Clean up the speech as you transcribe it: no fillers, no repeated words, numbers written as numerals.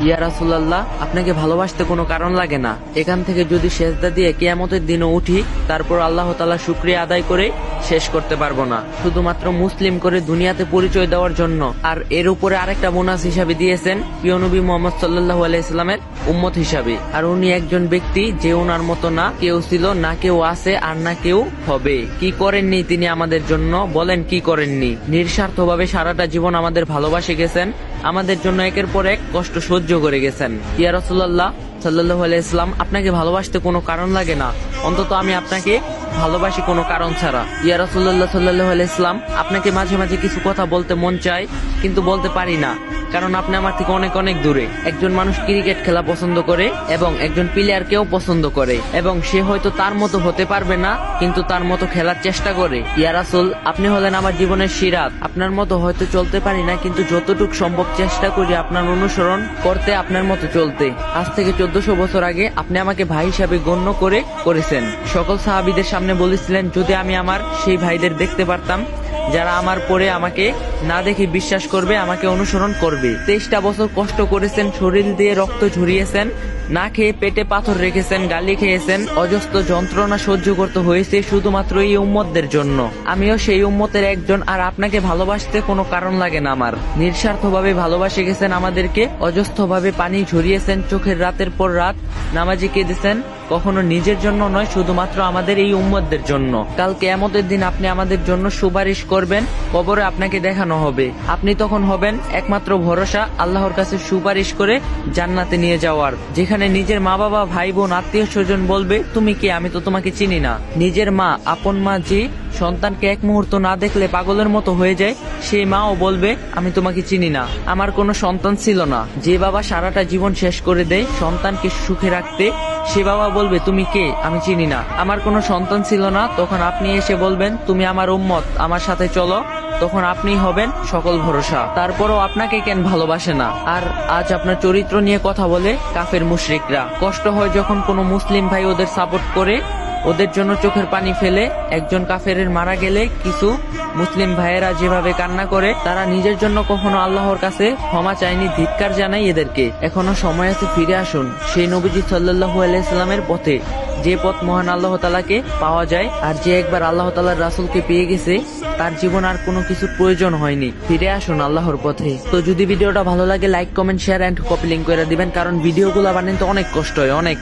ইয়া রাসূলুল্লাহ, আপনাকে ভালোবাসতে কোনো কারণ লাগে না। এখান থেকে যদি সেজদা দিয়ে কিয়ামতের দিনও উঠি, তারপর আল্লাহ তাআলা শুকরিয়া আদায় করে শেষ করতে পারবো না, শুধুমাত্র মুসলিম করে দুনিয়াতে পরিচয় দেওয়ার জন্য। আর এর উপরে আরেকটা বোনাস হিসাবে দিয়েছেন প্রিয় নবী মুহাম্মদ সাল্লাল্লাহু আলাইহি সাল্লামের উম্মত হিসাবে। আর উনি একজন ব্যক্তি যে ওনার মতো না কেউ ছিল, না কেউ আছে, আর না কেউ হবে। কি করেননি তিনি আমাদের জন্য, বলেন কি করেননি? নিঃস্বার্থভাবে সারাটা জীবন আমাদের ভালোবাসে গেছেন, আমাদের জন্য একের পর এক কষ্ট সহ্য করে গেছেন। ইয়া রাসূলুল্লাহ সাল্লাল্লাহু আলাইহি সাল্লাম, আপনাকে ভালোবাসতে কোনো কারণ লাগে না, অন্তত আমি আপনাকে ভালোবাসি কোনো কারণ ছাড়া। ইয়া রাসূলুল্লাহ সাল্লাল্লাহু আলাইহি সাল্লাম, আপনাকে মাঝে মাঝে কিছু কথা বলতে মন চায়, কিন্তু বলতে পারি না, কারণ আপনি আমার থেকে অনেক অনেক দূরে। একজন মানুষ ক্রিকেট খেলা পছন্দ করে এবং একজন প্লেয়ারকেও পছন্দ করে, এবং সে হয়তো তার মতো হতে পারবে না, কিন্তু তার মতো খেলার চেষ্টা করে। ইয়া রাসূল, আপনি হলেন আমার জীবনের সিরাত। আপনার মতো হয়তো চলতে পারি না, কিন্তু যতটুকু সম্ভব চেষ্টা করি আপনার অনুসরণ করতে, আপনার মতো চলতে। আজ থেকে 1400 বছর আগে আপনি আমাকে ভাই হিসাবে গণ্য করেছেন। সকল সাহাবীদের সামনে বলেছিলেন, যদি আমি আমার সেই ভাইদের দেখতে পারতাম যারা আমার পরে আমাকে না দেখে বিশ্বাস করবে, আমাকে অনুসরণ করবে। 23টা বছর কষ্ট করেছেন, শরীর দিয়ে রক্ত ঝরিয়েছেন, না খেয়ে পেটে পাথর রেখেছেন, গালি খেয়েছেন, অজস্র যন্ত্রণা সহ্য করতে হয়েছে শুধুমাত্র এই উম্মতদের জন্য। আমিও সেই উম্মতের একজন, আর আপনাকে ভালোবাসতে কোনো কারণ লাগে না আমার। নিঃস্বার্থভাবে ভালোবাসে গেছেন আমাদেরকে, অজস্রভাবে পানি ঝরিয়েছেন, চোখের রাতের পর রাত নামাজে কেঁদেছেন, কখনো নিজের জন্য নয়, শুধুমাত্র আমাদের এই উম্মতদের জন্য। কাল কিয়ামতের দিন আপনি আমাদের জন্য সুপারিশ করবেন, কবরে আপনাকে দেখানো হবে, আপনি তখন হবেন একমাত্র ভরসা আল্লাহর কাছে সুপারিশ করে জান্নাতে নিয়ে যাওয়ার, যেখানে নিজের মা বাবা ভাই বোন আত্মীয় স্বজন বলবে, তুমি কে, আমি তো তোমাকে চিনি না। নিজের মা, আপন মা যে সন্তানকে এক মুহূর্ত না দেখলে পাগলের মতো হয়ে যায়, সেই মাও বলবে, আমি তোমাকে চিনি না, আমার কোনো সন্তান ছিল না। যে বাবা সারাটা জীবন শেষ করে দেয় সন্তানকে সুখে রাখতে, সে বাবা বলবে, তুমি কে, আমি চিনি না, আমার কোনো সন্তান ছিল না। তখন আপনি এসে বলবেন, তুমি আমার উম্মত, আমার সাথে চলো, তখন আপনি হবেন সকল ভরসা। তারপরও আপনাকে কেন ভালোবাসে না? আর আজ আপনার চরিত্র নিয়ে কথা বলে কাফের মুশরিকরা। কষ্ট হয় যখন কোনো মুসলিম ভাই ওদের সাপোর্ট করে, ওদের জন্য চোখের পানি ফেলে। একজন কাফেরের মারা গেলে কিছু মুসলিম ভাইয়েরা যেভাবে কান্না করে, তারা নিজের জন্য কখনো আল্লাহর কাছে ক্ষমা চায়নি, ধিক্কার জানাই এদেরকে। এখনো সময় আছে, ফিরে আসুন সেই নবীজি সাল্লাল্লাহু আলাইহি সাল্লামের পথে, যে পথ মহান আল্লাহ তাআলাকে পাওয়া যায়। আর যে একবার আল্লাহ তাআলার রাসূলকে পেয়ে গেছে, তার জীবন আর কোনো কিছুর প্রয়োজন হয়নি। ফিরে আসুন আল্লাহর পথে। তো যদি ভিডিওটা ভালো লাগে, like comment share and copy link করে দিবেন, কারণ ভিডিওগুলো বানাতে অনেক কষ্ট হয়, অনেক।